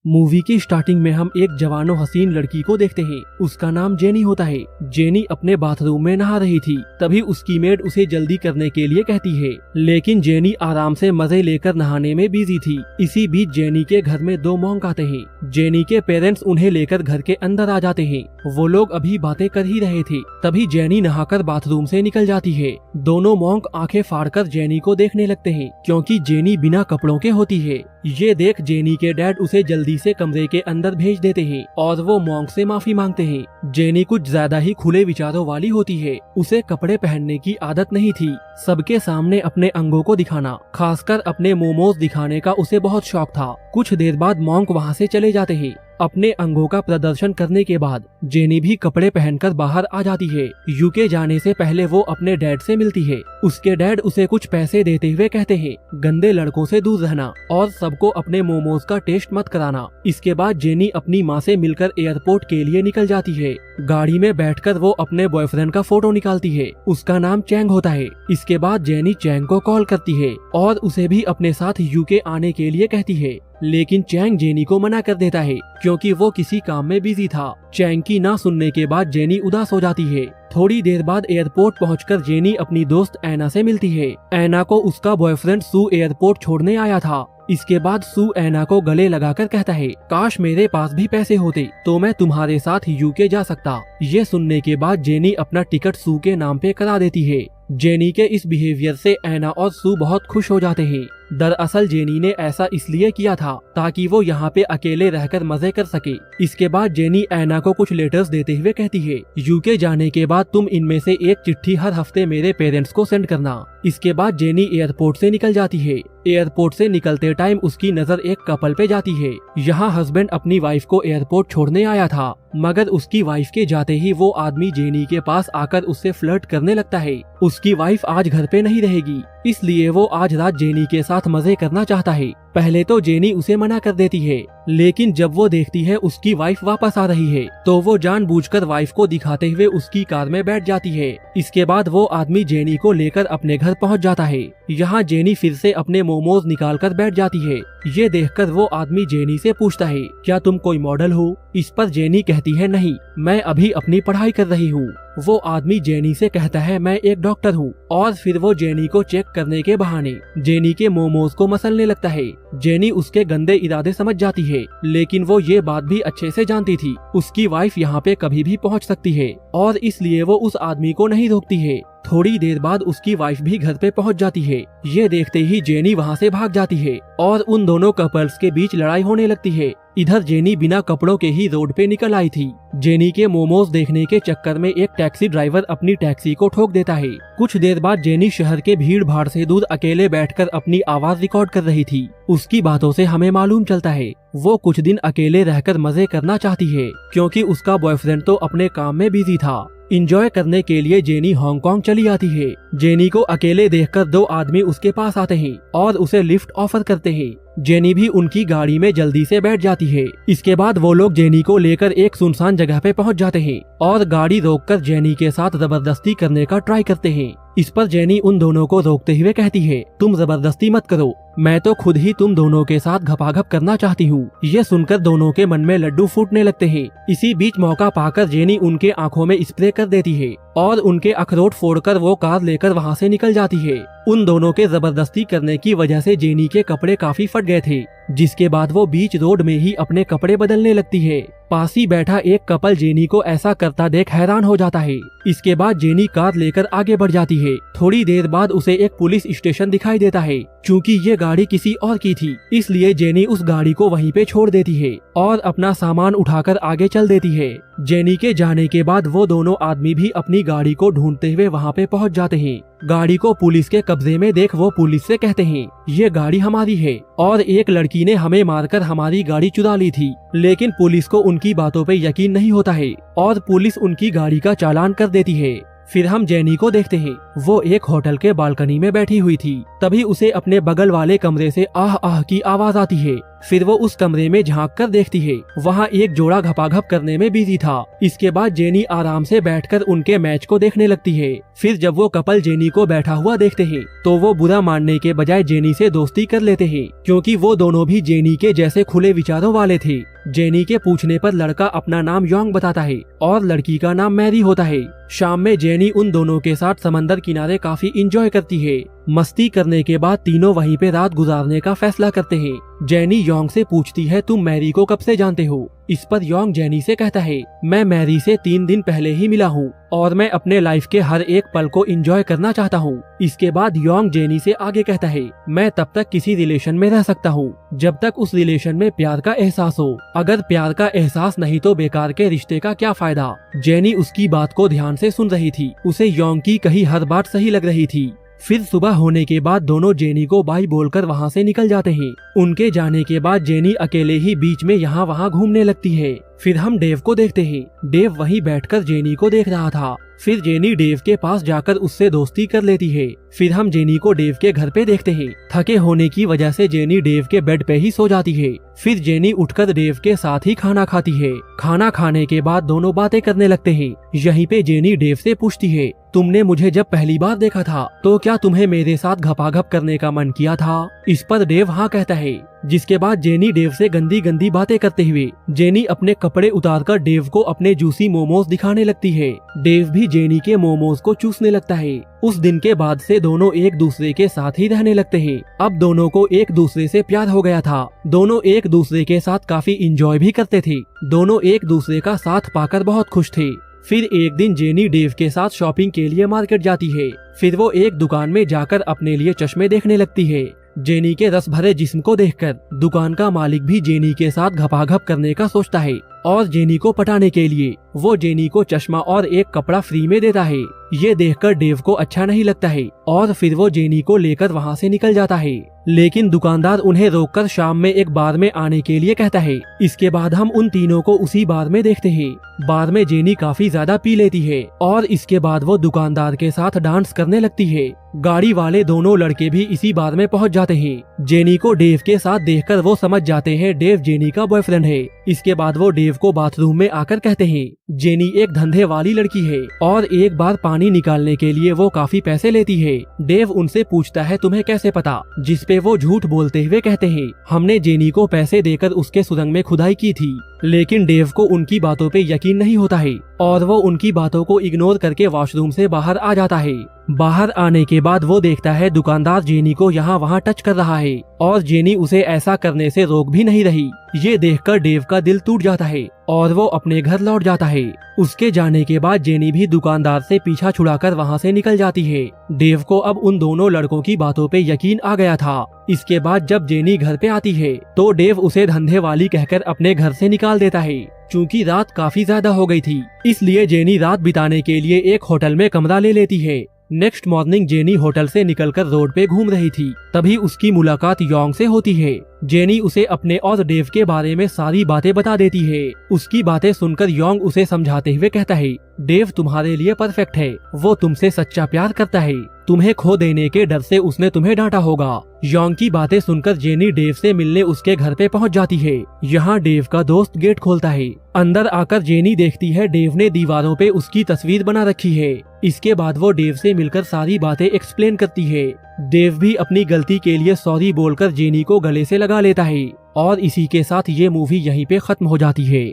Movie की starting में हम एक जवानो हसीन लड़की को देखते हैं। उसका नाम जेनी होता है। जेनी अपने बाथरूम में नहा रही थी, तभी उसकी मेड उसे जल्दी करने के लिए कहती है, लेकिन जेनी आराम से मजे लेकर नहाने में बिजी थी। इसी बीच जेनी के घर में दो मॉन्क आते हैं। जेनी के पेरेंट्स उन्हें लेकर घर के अंदर आ जाते हैं। वो लोग अभी बातें कर ही रहे थे, तभी जेनी नहाकर बाथरूम से निकल जाती है। दोनों मॉन्क आंखें फाड़कर जेनी को देखने लगते हैं, क्योंकि जेनी बिना कपड़ों के होती है। ये देख जेनी के डैड उसे जल्दी से कमरे के अंदर भेज देते हैं और वो मॉन्क से माफी मांगते हैं। जेनी कुछ ज्यादा ही खुले विचारों वाली होती है। उसे कपड़े पहनने की आदत नहीं थी। सबके सामने अपने अंगों को दिखाना, खासकर अपने मोमोज दिखाने का उसे बहुत शौक था। कुछ देर बाद मॉन्क वहाँ से चले जाते हैं। अपने अंगों का प्रदर्शन करने के बाद जेनी भी कपड़े पहनकर बाहर आ जाती है। यूके जाने से पहले वो अपने डैड से मिलती है। उसके डैड उसे कुछ पैसे देते हुए कहते हैं, गंदे लड़कों से दूर रहना और सबको अपने मोमोज का टेस्ट मत कराना। इसके बाद जेनी अपनी माँ से मिलकर एयरपोर्ट के लिए निकल जाती है। गाड़ी में बैठकर वो अपने बॉयफ्रेंड का फोटो निकालती है। उसका नाम चैंग होता है। इसके बाद जेनी चैंग को कॉल करती है और उसे भी अपने साथ यूके आने के लिए कहती है, लेकिन चैंग जेनी को मना कर देता है, क्योंकि वो किसी काम में बिजी था। चैंग की ना सुनने के बाद जेनी उदास हो जाती है। थोड़ी देर बाद एयरपोर्ट पहुंचकर जेनी अपनी दोस्त ऐना से मिलती है। ऐना को उसका बॉयफ्रेंड सू एयरपोर्ट छोड़ने आया था। इसके बाद सू ऐना को गले लगाकर कहता है, काश मेरे पास भी पैसे होते तो मैं तुम्हारे साथ यूके जा सकता। ये सुनने के बाद जेनी अपना टिकट सू के नाम पे करा देती है। जेनी के इस बिहेवियर से ऐना और सू बहुत खुश हो जाते हैं। दरअसल जेनी ने ऐसा इसलिए किया था ताकि वो यहाँ पे अकेले रहकर मजे कर सके। इसके बाद जेनी ऐना को कुछ लेटर्स देते हुए कहती है, यूके जाने के बाद तुम इनमें से एक चिट्ठी हर हफ्ते मेरे पेरेंट्स को सेंड करना। इसके बाद जेनी एयरपोर्ट से निकल जाती है। एयरपोर्ट से निकलते टाइम उसकी नजर एक कपल पे जाती है। यहाँ हस्बैंड अपनी वाइफ को एयरपोर्ट छोड़ने आया था, मगर उसकी वाइफ के जाते ही वो आदमी जेनी के पास आकर उससे फ्लर्ट करने लगता है। उसकी वाइफ आज घर पे नहीं रहेगी, इसलिए वो आज रात जेनी के साथ मजे करना चाहता है। पहले तो जेनी उसे मना कर देती है, लेकिन जब वो देखती है उसकी वाइफ वापस आ रही है, तो वो जानबूझकर वाइफ को दिखाते हुए उसकी कार में बैठ जाती है। इसके बाद वो आदमी जेनी को लेकर अपने घर पहुंच जाता है। यहाँ जेनी फिर से अपने मोमोज निकाल कर बैठ जाती है। ये देखकर वो आदमी जेनी से पूछता है, क्या तुम कोई मॉडल हो? इस पर जेनी कहती है, नहीं, मैं अभी अपनी पढ़ाई कर रही हूँ। वो आदमी जेनी से कहता है, मैं एक डॉक्टर हूँ, और फिर वो जेनी को चेक करने के बहाने जेनी के मोमोज को मसलने लगता है। जेनी उसके गंदे इरादे समझ जाती है, लेकिन वो ये बात भी अच्छे से जानती थी उसकी वाइफ यहाँ पे कभी भी पहुँच सकती है, और इसलिए वो उस आदमी को नहीं रोकती है। थोड़ी देर बाद उसकी वाइफ भी घर पे पहुंच जाती है। ये देखते ही जेनी वहां से भाग जाती है और उन दोनों कपल्स के बीच लड़ाई होने लगती है। इधर जेनी बिना कपड़ों के ही रोड पे निकल आई थी। जेनी के मोमोज देखने के चक्कर में एक टैक्सी ड्राइवर अपनी टैक्सी को ठोक देता है। कुछ देर बाद जेनी शहर के भीड़ भाड़ से दूर अकेले बैठकर अपनी आवाज रिकॉर्ड कर रही थी। उसकी बातों से हमें मालूम चलता है वो कुछ दिन अकेले रहकर मजे करना चाहती है, क्योंकि उसका बॉयफ्रेंड तो अपने काम में बिजी था। इंजॉय करने के लिए जेनी हांगकांग चली आती है। जेनी को अकेले देखकर दो आदमी उसके पास आते हैं और उसे लिफ्ट ऑफर करते हैं। जेनी भी उनकी गाड़ी में जल्दी से बैठ जाती है। इसके बाद वो लोग जेनी को लेकर एक सुनसान जगह पे पहुंच जाते हैं और गाड़ी रोककर जेनी के साथ जबरदस्ती करने का ट्राई करते हैं। इस पर जेनी उन दोनों को रोकते हुए कहती है, तुम जबरदस्ती मत करो, मैं तो खुद ही तुम दोनों के साथ घपाघप करना चाहती हूँ। ये सुनकर दोनों के मन में लड्डू फूटने लगते हैं। इसी बीच मौका पाकर जेनी उनके आंखों में स्प्रे कर देती है और उनके अखरोट फोड़कर वो कार लेकर वहाँ से निकल जाती है। उन दोनों के जबरदस्ती करने की वजह से जेनी के कपड़े काफी फट गए थे, जिसके बाद वो बीच रोड में ही अपने कपड़े बदलने लगती है। पास ही बैठा एक कपल जेनी को ऐसा करता देख हैरान हो जाता है। इसके बाद जेनी कार लेकर आगे बढ़ जाती है। थोड़ी देर बाद उसे एक पुलिस स्टेशन दिखाई देता है। चूँकि ये गाड़ी किसी और की थी, इसलिए जेनी उस गाड़ी को वहीं पे छोड़ देती है और अपना सामान उठाकर आगे चल देती है। जेनी के जाने के बाद वो दोनों आदमी भी अपनी गाड़ी को ढूंढते हुए वहाँ पे पहुँच जाते हैं। गाड़ी को पुलिस के कब्जे में देख वो पुलिस से कहते हैं, ये गाड़ी हमारी है और एक लड़की ने हमें मारकर हमारी गाड़ी चुरा ली थी। लेकिन पुलिस को उनकी बातों पे यकीन नहीं होता है और पुलिस उनकी गाड़ी का चालान कर देती है। फिर हम जेनी को देखते हैं। वो एक होटल के बालकनी में बैठी हुई थी। तभी उसे अपने बगल वाले कमरे से आह आह की आवाज आती है। फिर वो उस कमरे में झांक कर देखती है, वहाँ एक जोड़ा घपाघप करने में बिजी था। इसके बाद जेनी आराम से बैठकर उनके मैच को देखने लगती है। फिर जब वो कपल जेनी को बैठा हुआ देखते हैं तो वो बुरा मानने के बजाय जेनी से दोस्ती कर लेते हैं, क्योंकि वो दोनों भी जेनी के जैसे खुले विचारों वाले थे। जेनी के पूछने पर लड़का अपना नाम योंग बताता है और लड़की का नाम मैरी होता है। शाम में जेनी उन दोनों के साथ समंदर किनारे काफी इंजॉय करती है। मस्ती करने के बाद तीनों वहीं पे रात गुजारने का फैसला करते हैं। जेनी योंग से पूछती है, तुम मैरी को कब से जानते हो? इस पर योंग जेनी से कहता है, मैं मैरी से 3 दिन पहले ही मिला हूँ और मैं अपने लाइफ के हर एक पल को एंजॉय करना चाहता हूँ। इसके बाद योंग जेनी से आगे कहता है, मैं तब तक किसी रिलेशन में रह सकता हूँ जब तक उस रिलेशन में प्यार का एहसास हो। अगर प्यार का एहसास नहीं तो बेकार के रिश्ते का क्या फायदा। जेनी उसकी बात को ध्यान से सुन रही थी। उसे योंग की कही हर बात सही लग रही थी। फिर सुबह होने के बाद दोनों जेनी को बाय बोलकर वहाँ से निकल जाते हैं। उनके जाने के बाद जेनी अकेले ही बीच में यहाँ वहाँ घूमने लगती है। फिर हम डेव को देखते हैं। डेव वहीं बैठकर जेनी को देख रहा था। फिर जेनी डेव के पास जाकर उससे दोस्ती कर लेती है। फिर हम जेनी को डेव के घर पे देखते हैं। थके होने की वजह से जेनी डेव के बेड पे ही सो जाती है। फिर जेनी उठकर डेव के साथ ही खाना खाती है। खाना खाने के बाद दोनों बातें करने लगते हैं। यहीं पे जेनी डेव से पूछती है, तुमने मुझे जब पहली बार देखा था तो क्या तुम्हें मेरे साथ घपाघप करने का मन किया था? इस पर डेव हाँ कहता है। जिसके बाद जेनी डेव से गंदी गंदी बातें करते हुए जेनी अपने कपड़े उतारकर डेव को अपने जूसी मोमोज दिखाने लगती है। डेव भी जेनी के मोमोज को चूसने लगता है। उस दिन के बाद से दोनों एक दूसरे के साथ ही रहने लगते हैं। अब दोनों को एक दूसरे से प्यार हो गया था। दोनों एक दूसरे के साथ काफी इंजॉय भी करते थे। दोनों एक दूसरे का साथ पाकर बहुत खुश थे। फिर एक दिन जेनी डेव के साथ शॉपिंग के लिए मार्केट जाती है। फिर वो एक दुकान में जाकर अपने लिए चश्मे देखने लगती है। जेनी के रस भरे जिस्म को देखकर दुकान का मालिक भी जेनी के साथ घपाघप करने का सोचता है और जेनी को पटाने के लिए वो जेनी को चश्मा और एक कपड़ा फ्री में देता है। ये देखकर डेव को अच्छा नहीं लगता है और फिर वो जेनी को लेकर वहाँ से निकल जाता है। लेकिन दुकानदार उन्हें रोककर शाम में एक बार में आने के लिए कहता है। इसके बाद हम उन तीनों को उसी बार में देखते हैं। बार में जेनी काफी ज्यादा पी लेती है और इसके बाद वो दुकानदार के साथ डांस करने लगती है। गाड़ी वाले दोनों लड़के भी इसी बार में पहुंच जाते हैं। जेनी को डेव के साथ देखकर वो समझ जाते हैं डेव जेनी का बॉयफ्रेंड है। इसके बाद वो डेव को बाथरूम में आकर कहते हैं, जेनी एक धंधे वाली लड़की है और एक बार पानी निकालने के लिए वो काफी पैसे लेती है। डेव उनसे पूछता है, तुम्हें कैसे पता? जिस पे वो झूठ बोलते हुए कहते हैं, हमने जेनी को पैसे देकर उसके सुरंग में खुदाई की थी। लेकिन डेव को उनकी बातों पे यकीन नहीं होता है और वो उनकी बातों को इग्नोर करके वॉशरूम से बाहर आ जाता है। बाहर आने के बाद वो देखता है दुकानदार जेनी को यहाँ वहाँ टच कर रहा है और जेनी उसे ऐसा करने से रोक भी नहीं रही। ये देखकर डेव का दिल टूट जाता है और वो अपने घर लौट जाता है। उसके जाने के बाद जेनी भी दुकानदार से पीछा छुड़ाकर वहाँ से निकल जाती है। डेव को अब उन दोनों लड़कों की बातों पे यकीन आ गया था। इसके बाद जब जेनी घर पे आती है तो डेव उसे धंधे वाली कहकर अपने घर से निकाल देता है। चूँकि रात काफी ज्यादा हो गई थी इसलिए जेनी रात बिताने के लिए एक होटल में कमरा ले लेती है। नेक्स्ट मॉर्निंग जेनी होटल से निकलकर रोड पे घूम रही थी। तभी उसकी मुलाकात योंग से होती है। जेनी उसे अपने और डेव के बारे में सारी बातें बता देती है। उसकी बातें सुनकर योंग उसे समझाते हुए कहता है, डेव तुम्हारे लिए परफेक्ट है। वो तुमसे सच्चा प्यार करता है। तुम्हें खो देने के डर से उसने तुम्हें डांटा होगा। योंग की बातें सुनकर जेनी डेव से मिलने उसके घर पे पहुंच जाती है। यहाँ डेव का दोस्त गेट खोलता है। अंदर आकर जेनी देखती है डेव ने दीवारों पे उसकी तस्वीर बना रखी है। इसके बाद वो डेव से मिलकर सारी बातें एक्सप्लेन करती है। डेव भी अपनी गलती के लिए सॉरी बोलकर जेनी को गले से लगा लेता है और इसी के साथ ये मूवी यहीं पे खत्म हो जाती है।